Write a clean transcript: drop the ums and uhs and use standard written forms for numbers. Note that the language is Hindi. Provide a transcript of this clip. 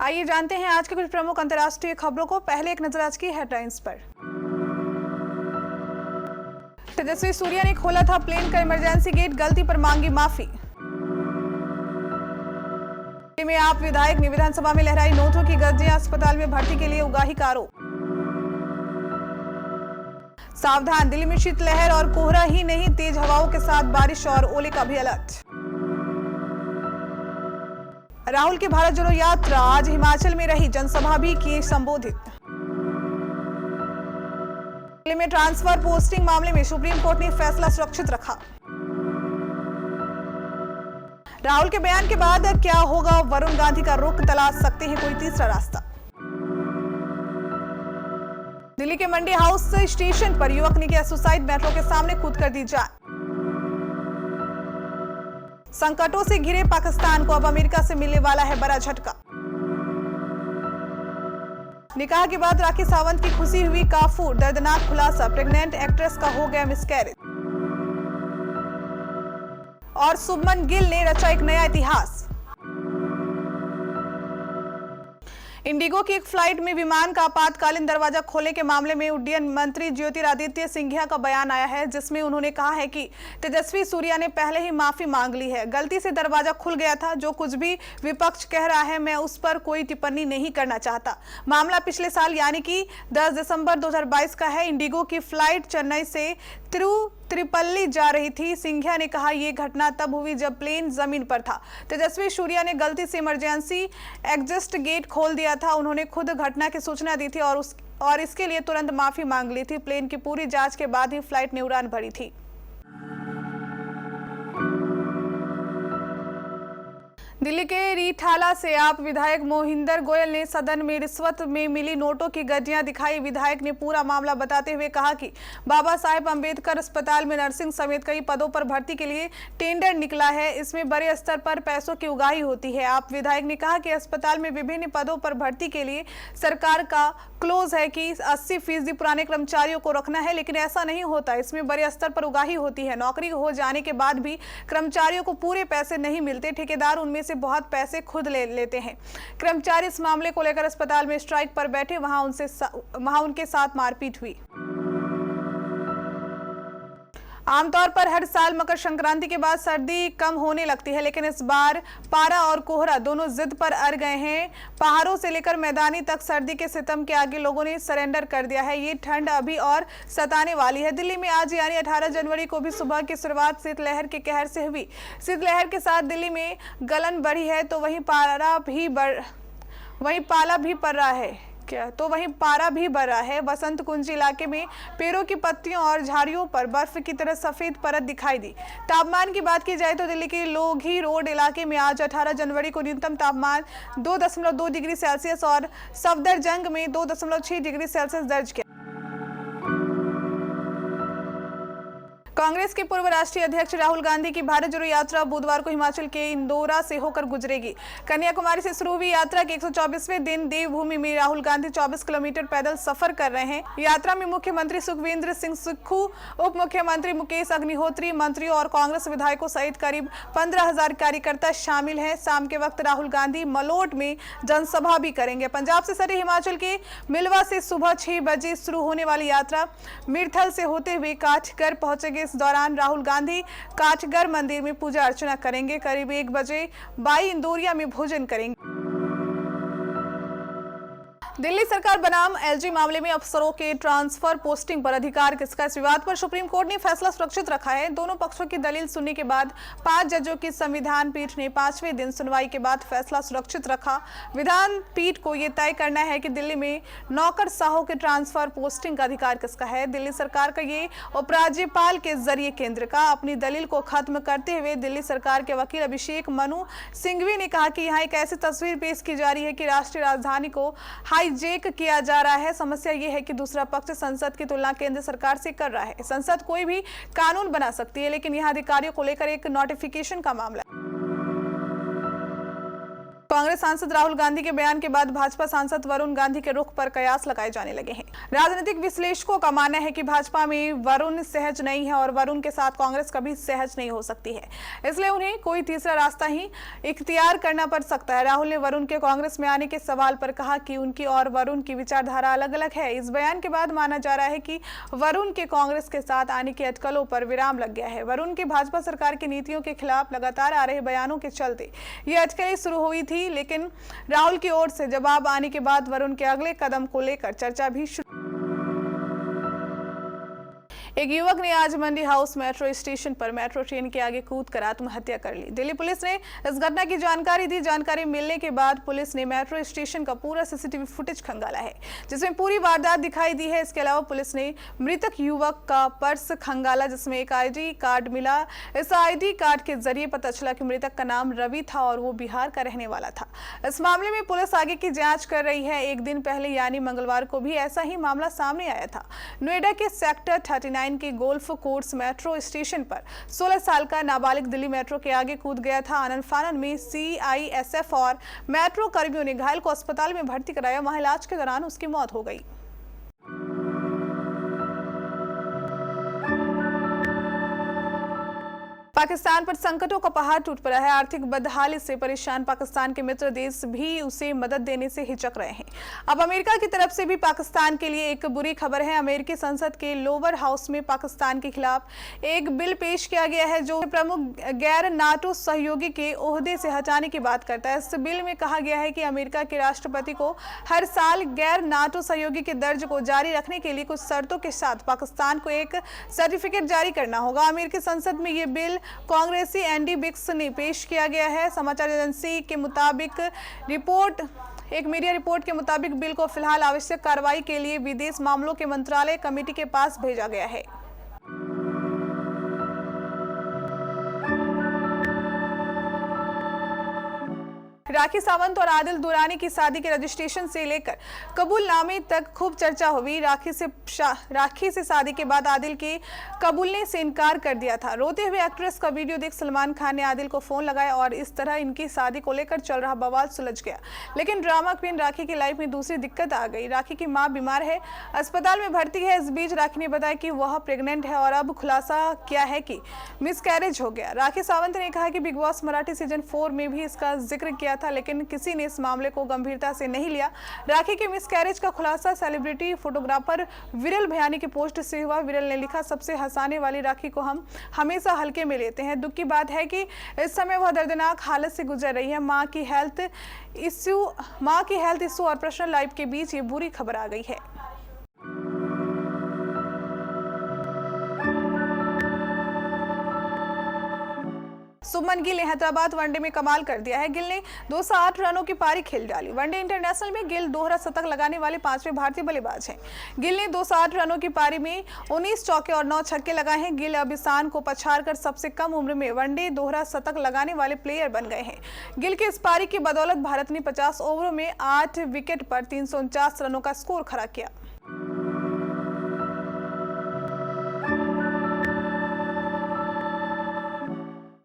आइए जानते हैं आज के कुछ प्रमुख अंतर्राष्ट्रीय खबरों को। पहले एक नजर आज की हेडलाइंस पर। तेजस्वी सूर्या ने खोला था प्लेन का इमरजेंसी गेट, गलती पर मांगी माफी। में आप विधायक ने विधानसभा में लहराई नोटों की गर्जियां, अस्पताल में भर्ती के लिए उगाही का आरोप। सावधान, दिल्ली में शीतलहर और कोहरा ही नहीं, तेज हवाओं के साथ बारिश और ओले का भी अलर्ट। राहुल की भारत जोड़ो यात्रा आज हिमाचल में रही, जनसभा भी की संबोधित। दिल्ली में ट्रांसफर पोस्टिंग मामले में सुप्रीम कोर्ट ने फैसला सुरक्षित रखा। राहुल के बयान के बाद क्या होगा, वरुण गांधी का रुख तलाश सकते हैं कोई तीसरा रास्ता। दिल्ली के मंडी हाउस स्टेशन पर युवक ने किया सुसाइड, मेट्रो के सामने कूद कर दी जान। संकटों से घिरे पाकिस्तान को अब अमेरिका से मिलने वाला है बड़ा झटका। निकाह के बाद राखी सावंत की खुशी हुई काफूर, दर्दनाक खुलासा, प्रेग्नेंट एक्ट्रेस का हो गया मिसकैरेज। और शुभमन गिल ने रचा एक नया इतिहास। इंडिगो की एक फ्लाइट में विमान का आपातकालीन दरवाजा खोलने के मामले में उड्डयन मंत्री ज्योतिरादित्य सिंधिया का बयान आया है, जिसमें उन्होंने कहा है कि तेजस्वी सूर्या ने पहले ही माफी मांग ली है। गलती से दरवाजा खुल गया था। जो कुछ भी विपक्ष कह रहा है, मैं उस पर कोई टिप्पणी नहीं करना चाहता। मामला पिछले साल यानी कि 10 दिसंबर 2022 का है। इंडिगो की फ्लाइट चेन्नई से तिरुचिरापल्ली जा रही थी। सिंधिया ने कहा, यह घटना तब हुई जब प्लेन जमीन पर था। तेजस्वी सूर्या ने गलती से इमरजेंसी एग्जिट गेट खोल दिया था। उन्होंने खुद घटना की सूचना दी थी और इसके लिए तुरंत माफी मांग ली थी। प्लेन की पूरी जांच के बाद ही फ्लाइट ने उड़ान भरी थी। दिल्ली के रीठाला से आप विधायक मोहिंदर गोयल ने सदन में रिश्वत में मिली नोटों की गर्जियां दिखाई। विधायक ने पूरा मामला बताते हुए कहा कि बाबा साहेब अंबेडकर अस्पताल में नर्सिंग समेत कई पदों पर भर्ती के लिए टेंडर निकला है। इसमें बड़े स्तर पर पैसों की उगाही होती है। आप विधायक ने कहा कि अस्पताल में विभिन्न पदों पर भर्ती के लिए सरकार का क्लोज है कि 80% पुराने कर्मचारियों को रखना है, लेकिन ऐसा नहीं होता। इसमें बड़े स्तर पर उगाही होती है। नौकरी हो जाने के बाद भी कर्मचारियों को पूरे पैसे नहीं मिलते। ठेकेदार उनमें से बहुत पैसे खुद ले लेते हैं। कर्मचारी इस मामले को लेकर अस्पताल में स्ट्राइक पर बैठे, वहां उनके साथ मारपीट हुई। आमतौर पर हर साल मकर संक्रांति के बाद सर्दी कम होने लगती है, लेकिन इस बार पारा और कोहरा दोनों जिद पर अड़ गए हैं। पहाड़ों से लेकर मैदानी तक सर्दी के सितम के आगे लोगों ने सरेंडर कर दिया है। ये ठंड अभी और सताने वाली है। दिल्ली में आज यानी 18 जनवरी को भी सुबह की शुरुआत शीतलहर के कहर से हुई। शीतलहर के साथ दिल्ली में गलन बढ़ी है, तो वहीं पाला भी बढ़ रहा है। बसंत कुंज इलाके में पेड़ों की पत्तियों और झाड़ियों पर बर्फ की तरह सफेद परत दिखाई दी। तापमान की बात की जाए तो दिल्ली के लोधी रोड इलाके में आज 18 जनवरी को न्यूनतम तापमान 2.2 डिग्री सेल्सियस और सफदरजंग में 2.6 डिग्री सेल्सियस दर्ज किया। कांग्रेस के पूर्व राष्ट्रीय अध्यक्ष राहुल गांधी की भारत जोड़ो यात्रा बुधवार को हिमाचल के इंदौरा से होकर गुजरेगी। कन्याकुमारी से शुरू हुई यात्रा के 124वें दिन देवभूमि में राहुल गांधी 24 किलोमीटर पैदल सफर कर रहे हैं। यात्रा में मुख्यमंत्री सुखविंदर सिंह सुक्खू, उप मुख्यमंत्री मुकेश अग्निहोत्री, मंत्रियों और कांग्रेस विधायकों सहित करीब 15,000 कार्यकर्ता शामिल हैं। शाम के वक्त राहुल गांधी मलोट में जनसभा भी करेंगे। पंजाब से सटे हिमाचल के मिलवा से सुबह 6 बजे शुरू होने वाली यात्रा मिरथल से होते हुए काठगढ़ पहुंचेगी। इस दौरान राहुल गांधी काठगढ़ मंदिर में पूजा अर्चना करेंगे। करीब 1 बजे बाई इंदौरिया में भोजन करेंगे। दिल्ली सरकार बनाम एलजी मामले में अफसरों के ट्रांसफर पोस्टिंग पर अधिकार किसका, इस विवाद पर सुप्रीम कोर्ट ने फैसला सुरक्षित रखा है। दोनों पक्षों की दलील सुनने के बाद 5 जजों की संविधान पीठ ने 5वें दिन सुनवाई के बाद फैसला सुरक्षित रखा। विधान पीठ को यह तय करना है कि दिल्ली में नौकरशाहों के ट्रांसफर पोस्टिंग का अधिकार किसका है। दिल्ली सरकार का ये उपराज्यपाल के जरिए केंद्र का। अपनी दलील को खत्म करते हुए दिल्ली सरकार के वकील अभिषेक मनु सिंघवी ने कहा कि यहाँ एक ऐसी तस्वीर पेश की जा रही है कि राष्ट्रीय राजधानी को हाईजेक किया जा रहा है। समस्या यह है कि दूसरा पक्ष संसद की तुलना केंद्र सरकार से कर रहा है। संसद कोई भी कानून बना सकती है, लेकिन यह अधिकारियों को लेकर एक नोटिफिकेशन का मामला है। कांग्रेस सांसद राहुल गांधी के बयान के बाद भाजपा सांसद वरुण गांधी के रुख पर कयास लगाए जाने लगे हैं। राजनीतिक विश्लेषकों का मानना है कि भाजपा में वरुण सहज नहीं है और वरुण के साथ कांग्रेस कभी सहज नहीं हो सकती है, इसलिए उन्हें कोई तीसरा रास्ता ही इख्तियार करना पड़ सकता है। राहुल ने वरुण के कांग्रेस में आने के सवाल पर कहा कि उनकी और वरुण की विचारधारा अलग अलग है। इस बयान के बाद माना जा रहा है कि वरुण के कांग्रेस के साथ आने की अटकलों पर विराम लग गया है। वरुण की भाजपा सरकार की नीतियों के खिलाफ लगातार आ रहे बयानों के चलते ये अटकलें शुरू हुई थी, लेकिन राहुल की ओर से जवाब आने के बाद वरुण के अगले कदम को लेकर चर्चा भी शुरू। एक युवक ने आज मंडी हाउस मेट्रो स्टेशन पर मेट्रो ट्रेन के आगे कूदकर आत्महत्या कर ली। दिल्ली पुलिस ने इस घटना की जानकारी दी। जानकारी मिलने के बाद पुलिस ने मेट्रो स्टेशन का पूरा सीसीटीवी फुटेज खंगाला है, जिसमें पूरी वारदात दिखाई दी है। इसके अलावा पुलिस ने मृतक युवक का पर्स खंगाला, जिसमें एक आईडी कार्ड मिला। इस आईडी कार्ड के जरिए पता चला कि मृतक का नाम रवि था और वो बिहार का रहने वाला था। इस मामले में पुलिस आगे की जाँच कर रही है। एक दिन पहले यानी मंगलवार को भी ऐसा ही मामला सामने आया था। नोएडा के सेक्टर 39 के गोल्फ कोर्स मेट्रो स्टेशन पर 16 साल का नाबालिग दिल्ली मेट्रो के आगे कूद गया था। आनन फानन में CISF और मेट्रो कर्मियों ने घायल को अस्पताल में भर्ती कराया। वहां इलाज के दौरान उसकी मौत हो गई। पाकिस्तान पर संकटों का पहाड़ टूट पड़ा है। आर्थिक बदहाली से परेशान पाकिस्तान के मित्र देश भी उसे मदद देने से हिचक रहे हैं। अब अमेरिका की तरफ से भी पाकिस्तान के लिए एक बुरी खबर है। अमेरिकी संसद के लोअर हाउस में पाकिस्तान के खिलाफ एक बिल पेश किया गया है जो प्रमुख गैर नाटो सहयोगी के ओहदे से हटाने की बात करता है। इस बिल में कहा गया है कि अमेरिका के राष्ट्रपति को हर साल गैर नाटो सहयोगी के दर्ज को जारी रखने के लिए कुछ शर्तों के साथ पाकिस्तान को एक सर्टिफिकेट जारी करना होगा। अमेरिकी संसद में ये बिल कांग्रेसी एंडी बिक्स ने पेश किया गया है। समाचार एजेंसी के मुताबिक एक मीडिया रिपोर्ट के मुताबिक बिल को फिलहाल आवश्यक कार्रवाई के लिए विदेश मामलों के मंत्रालय कमेटी के पास भेजा गया है। राखी सावंत और आदिल दुरानी की शादी के रजिस्ट्रेशन से लेकर कबूलनामे तक खूब चर्चा हुई। राखी से शादी के बाद आदिल के कबूलने से इनकार कर दिया था। रोते हुए एक्ट्रेस का वीडियो देख सलमान खान ने आदिल को फोन लगाया और इस तरह इनकी शादी को लेकर चल रहा बवाल सुलझ गया। लेकिन ड्रामा क्वीन राखी की लाइफ में दूसरी दिक्कत आ गई। राखी की मां बीमार है, अस्पताल में भर्ती है। इस बीच राखी ने बताया कि वह प्रेग्नेंट है और अब खुलासा किया है कि मिसकैरेज हो गया। राखी सावंत ने कहा कि बिग बॉस मराठी सीजन 4 में भी इसका जिक्र किया था, लेकिन किसी ने इस मामले को गंभीरता से नहीं लिया। राखी के मिसकैरेज का खुलासा सेलिब्रिटी फोटोग्राफर विरल भयानी की पोस्ट से हुआ। विरल ने लिखा, सबसे हंसाने वाली राखी को हम हमेशा हल्के में लेते हैं। दुख की बात है कि इस समय वह दर्दनाक हालत से गुजर रही है। मां की हेल्थ इश्यू और पर्सनल लाइफ के बीच ये बुरी खबर आ गई है। शुभमन गिल ने हैदराबाद वनडे में कमाल कर दिया है। गिल ने 208 रनों की पारी खेल डाली। वनडे इंटरनेशनल में गिल दोहरा शतक लगाने वाले 5वें भारतीय बल्लेबाज हैं। गिल ने 208 रनों की पारी में 19 चौके और 9 छक्के लगाए हैं। गिल अब ईशान को पछाड़कर सबसे कम उम्र में वनडे दोहरा शतक लगाने वाले प्लेयर बन गए हैं। गिल की इस पारी की बदौलत भारत ने 50 ओवरों में 8 विकेट पर 349 रनों का स्कोर खड़ा किया।